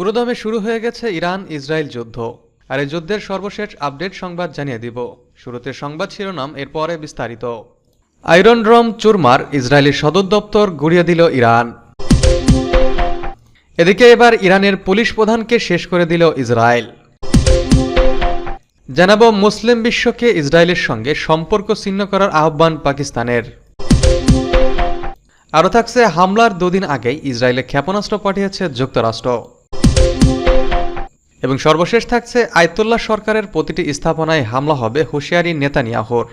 পুরোদমে শুরু হয়ে গেছে ইরান ইসরায়েল যুদ্ধ। আর এই যুদ্ধের সর্বশেষ আপডেট সংবাদ জানিয়ে দিব। শুরুতে সংবাদ শিরোনাম, এরপরে বিস্তারিত। আয়রন ড্রোম চুরমার, ইসরায়েলি সদর দপ্তর গুড়িয়ে দিল ইরান। এদিকে এবার ইরানের পুলিশ প্রধানকে শেষ করে দিল ইসরায়েল। জানাবো মুসলিম বিশ্বকে ইসরায়েলের সঙ্গে সম্পর্ক ছিন্ন করার আহ্বান পাকিস্তানের। আরও থাকছে হামলার দুদিন আগেই ইসরায়েলে ক্ষেপণাস্ত্র পাঠিয়েছে যুক্তরাষ্ট্র। এবং সর্বশেষ থাকছে আয়াতুল্লাহ সরকারের প্রতিটি স্থাপনায় হামলা হবে, হুঁশিয়ারি নেতানিয়াহুর।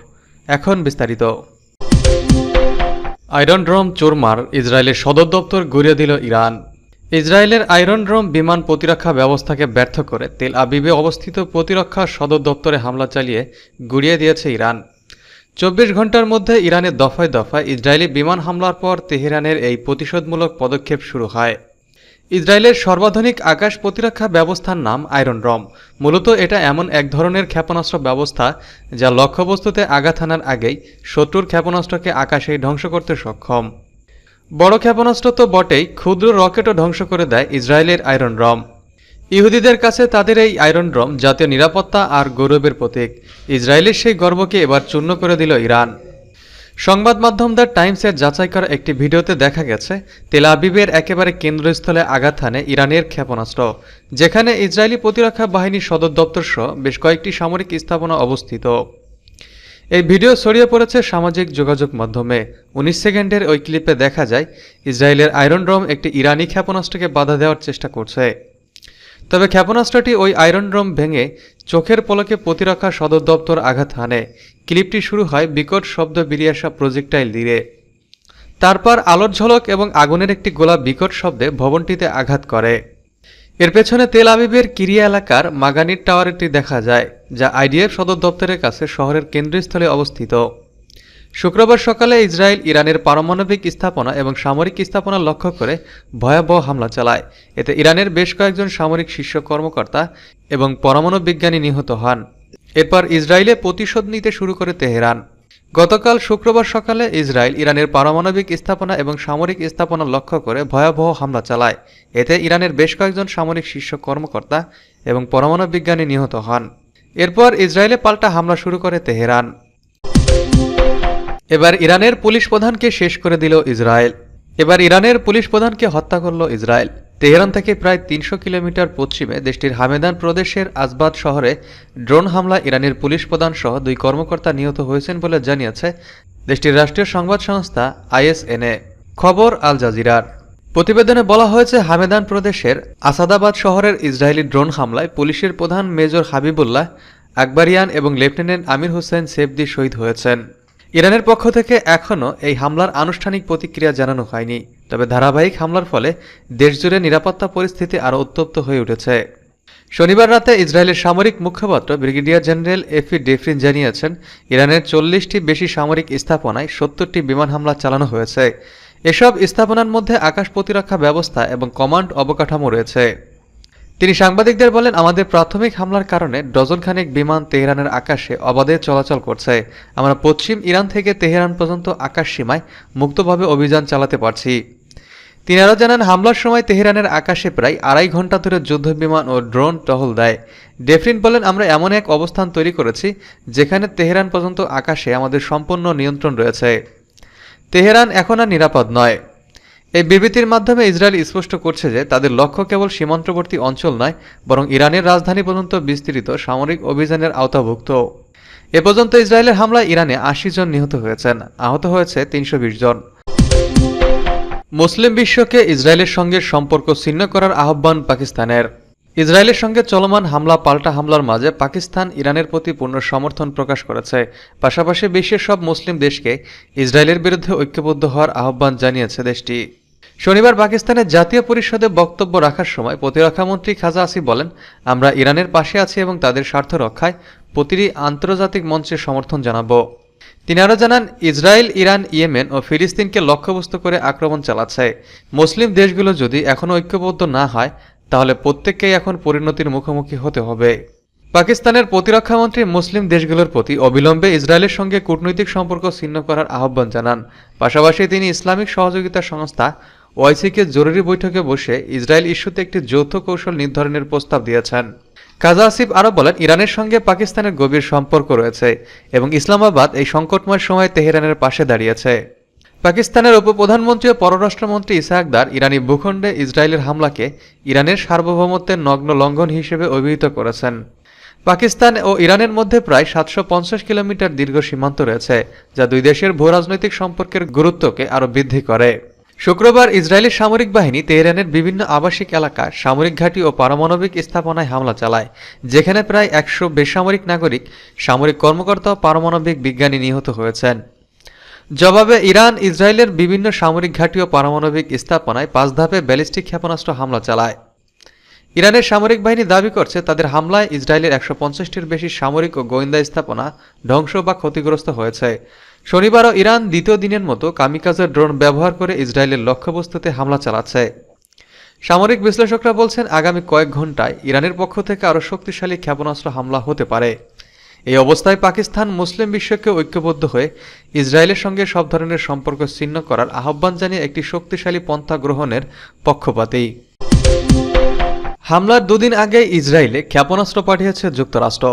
এখন বিস্তারিত। আয়রন ড্রোম চুরমার, ইসরায়েলের সদর দপ্তর গুড়িয়ে দিল ইরান। ইসরায়েলের আয়রন ড্রোম বিমান প্রতিরক্ষা ব্যবস্থাকে ব্যর্থ করে তেল আবিবে অবস্থিত প্রতিরক্ষা সদর দপ্তরে হামলা চালিয়ে গুড়িয়ে দিয়েছে ইরান। 24 ঘন্টার মধ্যে ইরানের দফায় দফায় ইসরায়েলি বিমান হামলার পর তেহরানের এই প্রতিশোধমূলক পদক্ষেপ শুরু হয়। ইসরায়েলের সর্বাধুনিক আকাশ প্রতিরক্ষা ব্যবস্থার নাম আয়রন ড্রোম। মূলত এটা এমন এক ধরনের ক্ষেপণাস্ত্র ব্যবস্থা যা লক্ষ্যবস্তুতে আঘাত হানার আগেই শত্রুর ক্ষেপণাস্ত্রকে আকাশেই ধ্বংস করতে সক্ষম। বড় ক্ষেপণাস্ত্র তো বটেই, ক্ষুদ্র রকেটও ধ্বংস করে দেয় ইসরায়েলের আয়রন ড্রোম। ইহুদিদের কাছে তাদের এই আয়রন ড্রোম জাতীয় নিরাপত্তা আর গৌরবের প্রতীক। ইসরায়েলের সেই গর্বকে এবার চূর্ণ করে দিল ইরান। সংবাদ মাধ্যম দ্য টাইমসের যাচাই করা একটি ভিডিওতে দেখা গেছে তেল আবিবের একেবারে কেন্দ্রস্থলে আঘাত হানে ইরানের ক্ষেপণাস্ত্র, যেখানে ইসরায়েলি প্রতিরক্ষা বাহিনীর সদর দপ্তর সহ বেশ কয়েকটি সামরিক স্থাপনা অবস্থিত। এই ভিডিও ছড়িয়ে পড়েছে সামাজিক যোগাযোগ মাধ্যমে। 19 সেকেন্ডের ওই ক্লিপে দেখা যায় ইসরায়েলের আয়রন ড্রোম একটি ইরানি ক্ষেপণাস্ত্রকে বাধা দেওয়ার চেষ্টা করছে। তবে ক্ষেপণাস্ত্রটি ওই আয়রন ড্রোম ভেঙে চোখের পলকে প্রতিরক্ষা সদর দপ্তর আঘাত হানে। ক্লিপটি শুরু হয় বিকট শব্দ বেরিয়ে আসা প্রজেক্টাইল দিয়ে। তারপর আলোর ঝলক এবং আগুনের একটি গোলা বিকট শব্দে ভবনটিতে আঘাত করে। এর পেছনে তেল আবিবের কিরিয়া এলাকার মাগানির টাওয়ারটি দেখা যায়, যা আইডিএফ সদর দপ্তরের কাছে শহরের কেন্দ্রস্থলে অবস্থিত। শুক্রবার সকালে ইসরায়েল ইরানের পারমাণবিক স্থাপনা এবং সামরিক স্থাপনা লক্ষ্য করে ভয়াবহ হামলা চালায়। এতে ইরানের বেশ কয়েকজন সামরিক শীর্ষ কর্মকর্তা এবং পরমাণু বিজ্ঞানী নিহত হন। এরপর ইসরায়েলে প্রতিশোধ নিতে শুরু করে তেহরান। গতকাল শুক্রবার সকালে ইসরায়েল ইরানের পারমাণবিক স্থাপনা এবং সামরিক স্থাপনা লক্ষ্য করে ভয়াবহ হামলা চালায়। এতে ইরানের বেশ কয়েকজন সামরিক শীর্ষ কর্মকর্তা এবং পরমাণু বিজ্ঞানী নিহত হন। এরপর ইসরায়েলে পাল্টা হামলা শুরু করে তেহরান। এবার ইরানের পুলিশ প্রধানকে শেষ করে দিল ইসরায়েল। এবার ইরানের পুলিশ প্রধানকে হত্যা করল ইসরায়েল। তেহরান থেকে প্রায় 300 কিলোমিটার পশ্চিমে দেশটির হামেদান প্রদেশের আজবাদ শহরে ড্রোন হামলা ইরানের পুলিশ প্রধান সহ 2 কর্মকর্তা নিহত হয়েছেন বলে জানিয়েছে দেশটির রাষ্ট্রীয় সংবাদ সংস্থা ISNA। খবর আল জাজিরার। প্রতিবেদনে বলা হয়েছে হামেদান প্রদেশের আসাদাবাদ শহরের ইসরায়েলি ড্রোন হামলায় পুলিশের প্রধান মেজর হাবিবুল্লাহ আকবরিয়ান এবং লেফটেন্যান্ট আমির হোসেন সেফদি শহীদ হয়েছেন। ইরানের পক্ষ থেকে এখনও এই হামলার আনুষ্ঠানিক প্রতিক্রিয়া জানানো হয়নি। তবে ধারাবাহিক হামলার ফলে দেশজুড়ে নিরাপত্তা পরিস্থিতি আরও উত্তপ্ত হয়ে উঠেছে। শনিবার রাতে ইসরায়েলের সামরিক মুখপাত্র ব্রিগেডিয়ার জেনারেল এফি ডেফরিন জানিয়েছেন ইরানের 40টি বেশি সামরিক স্থাপনায় 70টি বিমান হামলা চালানো হয়েছে। এসব স্থাপনার মধ্যে আকাশ প্রতিরক্ষা ব্যবস্থা এবং কমান্ড অবকাঠামো রয়েছে। তিনি সাংবাদিকদের বলেন, আমাদের প্রাথমিক হামলার কারণে ডজনখানেক বিমান তেহরানের আকাশে অবাধে চলাচল করছে। আমরা পশ্চিম ইরান থেকে তেহরান পর্যন্ত আকাশ সীমায় মুক্তভাবে অভিযান চালাতে পারছি। তিনি আরও জানান, হামলার সময় তেহরানের আকাশে প্রায় 2.5 ঘন্টা ধরে যুদ্ধ বিমান ও ড্রোন টহল দেয়। ডেফরিন বলেন, আমরা এমন এক অবস্থান তৈরি করেছি যেখানে তেহরান পর্যন্ত আকাশে আমাদের সম্পূর্ণ নিয়ন্ত্রণ রয়েছে। তেহরান এখন আর নিরাপদ নয়। এই বিবৃতির মাধ্যমে ইসরায়েল স্পষ্ট করছে যে তাদের লক্ষ্য কেবল সীমান্তবর্তী অঞ্চল নয়, বরং ইরানের রাজধানী পর্যন্ত বিস্তৃত সামরিক অভিযানের আওতাভুক্ত। এ পর্যন্ত ইসরায়েলের হামলায় ইরানে 80 জন নিহত হয়েছেন, আহত হয়েছে 320 জন। মুসলিম বিশ্বকে ইসরায়েলের সঙ্গে সম্পর্ক ছিন্ন করার আহ্বান পাকিস্তানের। ইসরায়েলের সঙ্গে চলমান হামলা পাল্টা হামলার মাঝে পাকিস্তান ইরানের প্রতি পূর্ণ সমর্থন প্রকাশ করেছে। পাশাপাশি বিশ্বের সব মুসলিম দেশকে ইসরায়েলের বিরুদ্ধে ঐক্যবদ্ধ হওয়ার আহ্বান জানিয়েছে দেশটি। শনিবার পাকিস্তানের জাতীয় পরিষদে বক্তব্য রাখার সময় প্রতিরক্ষামন্ত্রী খাজা আসিফ বলেন, আমরা ইরানের পাশে আছি এবং তাদের স্বার্থ রক্ষায় প্রতিটি আন্তর্জাতিক মঞ্চে সমর্থন জানাব। তিনি আরও জানান, ইসরায়েল ইরান, ইয়েমেন ও ফিলিস্তিনকে লক্ষ্যবস্তু করে আক্রমণ চালাচ্ছে। মুসলিম দেশগুলো যদি এখনও ঐক্যবদ্ধ না হয় তাহলে প্রত্যেককেই এখন পরিণতির মুখোমুখি হতে হবে। পাকিস্তানের প্রতিরক্ষামন্ত্রী মুসলিম দেশগুলোর প্রতি অবিলম্বে ইসরায়েলের সঙ্গে কূটনৈতিক সম্পর্ক ছিন্ন করার আহ্বান জানান। পাশাপাশি তিনি ইসলামিক সহযোগিতা সংস্থা ওআইসিকে জরুরি বৈঠকে বসে ইসরায়েল ইস্যুতে একটি যৌথ কৌশল নির্ধারণের প্রস্তাব দিয়েছেন। কাজা আসিফ আরও বলেন, ইরানের সঙ্গে পাকিস্তানের গভীর সম্পর্ক রয়েছে এবং ইসলামাবাদ এই সংকটময় সময়ে তেহরানের পাশে দাঁড়িয়েছে। পাকিস্তানের উপপ্রধানমন্ত্রী ও পররাষ্ট্রমন্ত্রী ইসহাক দার ইরানি ভূখণ্ডে ইসরায়েলের হামলাকে ইরানের সার্বভৌমত্বের নগ্ন লঙ্ঘন হিসেবে অভিহিত করেছেন। পাকিস্তান ও ইরানের মধ্যে প্রায় 750 কিলোমিটার দীর্ঘ সীমান্ত রয়েছে, যা দুই দেশের ভূরাজনৈতিক সম্পর্কের গুরুত্বকে আরও বৃদ্ধি করে। শুক্রবার ইসরায়েলি সামরিক বাহিনী তেহরানের বিভিন্ন আবাসিক এলাকা, সামরিক ঘাঁটি ও পারমাণবিক স্থাপনায় হামলা চালায়, যেখানে প্রায় 100 বেসামরিক নাগরিক, সামরিক কর্মকর্তা ও পারমাণবিক বিজ্ঞানী নিহত হয়েছেন। জবাবে ইরান ইসরায়েলের বিভিন্ন সামরিক ঘাঁটি ও পারমাণবিক স্থাপনায় 5 ধাপে ব্যালিস্টিক ক্ষেপণাস্ত্র হামলা চালায়। ইরানের সামরিক বাহিনী দাবি করছে, তাদের হামলায় ইসরায়েলের 150টির বেশি সামরিক ও গোয়েন্দা স্থাপনা ধ্বংস বা ক্ষতিগ্রস্ত হয়েছে। শনিবারও ইরান দ্বিতীয় দিনের মতো কামিকাজের ড্রোন ব্যবহার করে ইসরায়েলের লক্ষ্যবস্তুতে হামলা চালাচ্ছে। সামরিক বিশ্লেষকরা বলছেন, আগামী কয়েক ঘন্টায় ইরানের পক্ষ থেকে আরও শক্তিশালী ক্ষেপণাস্ত্র হামলা হতে পারে। এই অবস্থায় পাকিস্তান মুসলিম বিশ্বকে ঐক্যবদ্ধ হয়ে ইসরায়েলের সঙ্গে সব ধরনের সম্পর্ক ছিন্ন করার আহ্বান জানিয়ে একটি শক্তিশালী পন্থা গ্রহণের পক্ষপাতী। হামলার দুদিন আগে ইসরায়েলে ক্ষেপণাস্ত্র পাঠিয়েছে যুক্তরাষ্ট্র।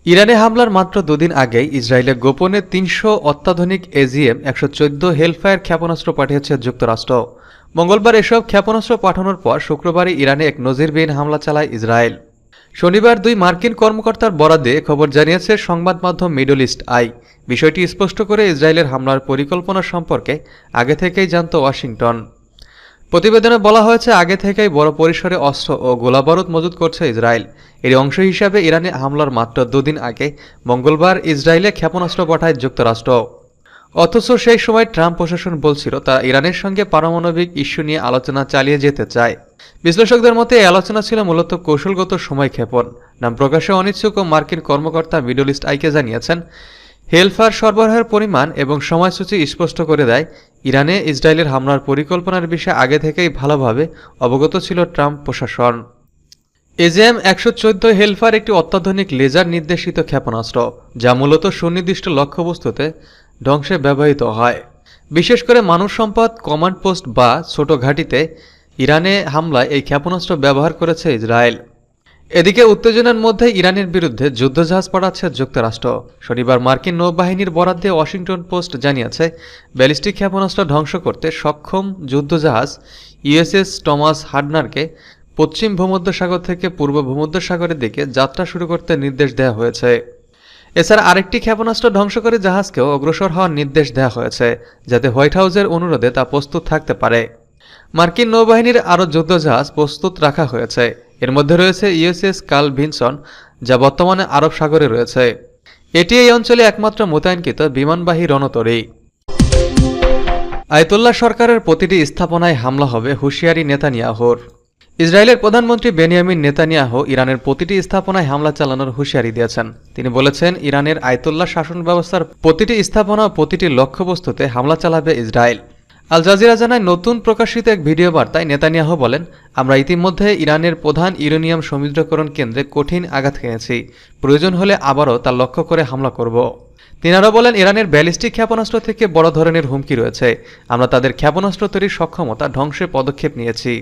ইরানে হামলার মাত্র দুদিন আগেই ইসরায়েলে গোপনে 300 অত্যাধুনিক AGM-114 হেলফায়ার ক্ষেপণাস্ত্র পাঠিয়েছে যুক্তরাষ্ট্র। মঙ্গলবার এসব ক্ষেপণাস্ত্র পাঠানোর পর শুক্রবারই ইরানে এক নজিরবিহীন হামলা চালায় ইসরায়েল। শনিবার 2 মার্কিন কর্মকর্তার বরাতে খবর জানিয়েছে সংবাদ মাধ্যম মিডল ইস্ট আই। বিষয়টি স্পষ্ট করে ইসরায়েলের হামলার পরিকল্পনা সম্পর্কে আগে থেকেই জানত ওয়াশিংটন। প্রতিবেদনে বলা হয়েছে, আগে থেকেই বড় পরিসরে অস্ত্র ও গোলাবারুদ মজুত করছে ইসরায়েল। এর অংশ হিসাবে ইরানে হামলার মাত্র দুদিন আগে মঙ্গলবার ইসরায়েলে ক্ষেপণাস্ত্র পাঠায় যুক্তরাষ্ট্র। অথচ সেই সময় ট্রাম্প প্রশাসন বলছিল, তারা ইরানের সঙ্গে পারমাণবিক ইস্যু নিয়ে আলোচনা চালিয়ে যেতে চায়। বিশ্লেষকদের মতে এই আলোচনা ছিল মূলত কৌশলগত সময়ক্ষেপণ। নাম প্রকাশে অনিচ্ছুক ও মার্কিন কর্মকর্তা মিডল ইস্ট আইকে জানিয়েছেন, হেলফায়ার সরবরাহের পরিমাণ এবং সময়সূচি স্পষ্ট করে দেয়, ইরানে ইসরায়েলের হামলার পরিকল্পনার বিষয়ে আগে থেকেই ভালোভাবে অবগত ছিল ট্রাম্প প্রশাসন। AGM-114 হেলফায়ার একটি অত্যাধুনিক লেজার নির্দেশিত ক্ষেপণাস্ত্র, যা মূলত সুনির্দিষ্ট লক্ষ্যবস্তুতে ধ্বংসে ব্যবহৃত হয়। বিশেষ করে মানব সম্পদ, কমান্ড পোস্ট বা ছোট ঘাঁটিতে ইরানে হামলায় এই ক্ষেপণাস্ত্র ব্যবহার করেছে ইসরায়েল। এদিকে উত্তেজনার মধ্যে ইরানের বিরুদ্ধে যুদ্ধজাহাজ পাঠাচ্ছে যুক্তরাষ্ট্র। শনিবার মার্কিন নৌবাহিনীর বরাত দিয়ে ওয়াশিংটন পোস্ট জানিয়েছে, ব্যালিস্টিক ক্ষেপণাস্ত্র ধ্বংস করতে সক্ষম যুদ্ধজাহাজ USS টমাস হার্ডনারকে পশ্চিম ভূমধ্যসাগর থেকে পূর্ব ভূমধ্যসাগরের দিকে যাত্রা শুরু করতে নির্দেশ দেওয়া হয়েছে। এছাড়া আরেকটি ক্ষেপণাস্ত্র ধ্বংসকারী জাহাজকেও অগ্রসর হওয়ার নির্দেশ দেওয়া হয়েছে, যাতে হোয়াইট হাউসের অনুরোধে তা প্রস্তুত থাকতে পারে। মার্কিন নৌবাহিনীর আরও যুদ্ধজাহাজ প্রস্তুত রাখা হয়েছে। এর মধ্যে রয়েছে USS কার্ল ভিনসন, যা বর্তমানে আরব সাগরে রয়েছে। এটি এই অঞ্চলে একমাত্র মোতায়েনকৃত বিমানবাহী রণতরী। আয়াতুল্লাহ সরকারের প্রতিটি স্থাপনায় হামলা হবে, হুঁশিয়ারি নেতানিয়াহুর। ইসরায়েলের প্রধানমন্ত্রী বেনিয়ামিন নেতানিয়াহু ইরানের প্রতিটি স্থাপনায় হামলা চালানোর হুঁশিয়ারি দিয়েছেন। তিনি বলেছেন, ইরানের আয়াতুল্লাহ শাসন ব্যবস্থার প্রতিটি স্থাপনা ও প্রতিটি লক্ষ্যবস্তুতে হামলা চালাবে ইসরায়েল। আল জাজিরা জানায়, নতুন প্রকাশিত এক ভিডিও বার্তায় নেতানিয়াহু বলেন, আমরা ইতিমধ্যে ইরানের প্রধান ইউরেনিয়াম সমৃদ্ধকরণ কেন্দ্রে কঠিন আঘাত হেনেছি। প্রয়োজন হলে আবারও তা লক্ষ্য করে হামলা করব। তিনি আরও বলেন, ইরানের ব্যালিস্টিক ক্ষেপণাস্ত্র থেকে বড় ধরনের হুমকি রয়েছে। আমরা তাদের ক্ষেপণাস্ত্র তৈরির সক্ষমতা ধ্বংসের পদক্ষেপ নিয়েছি।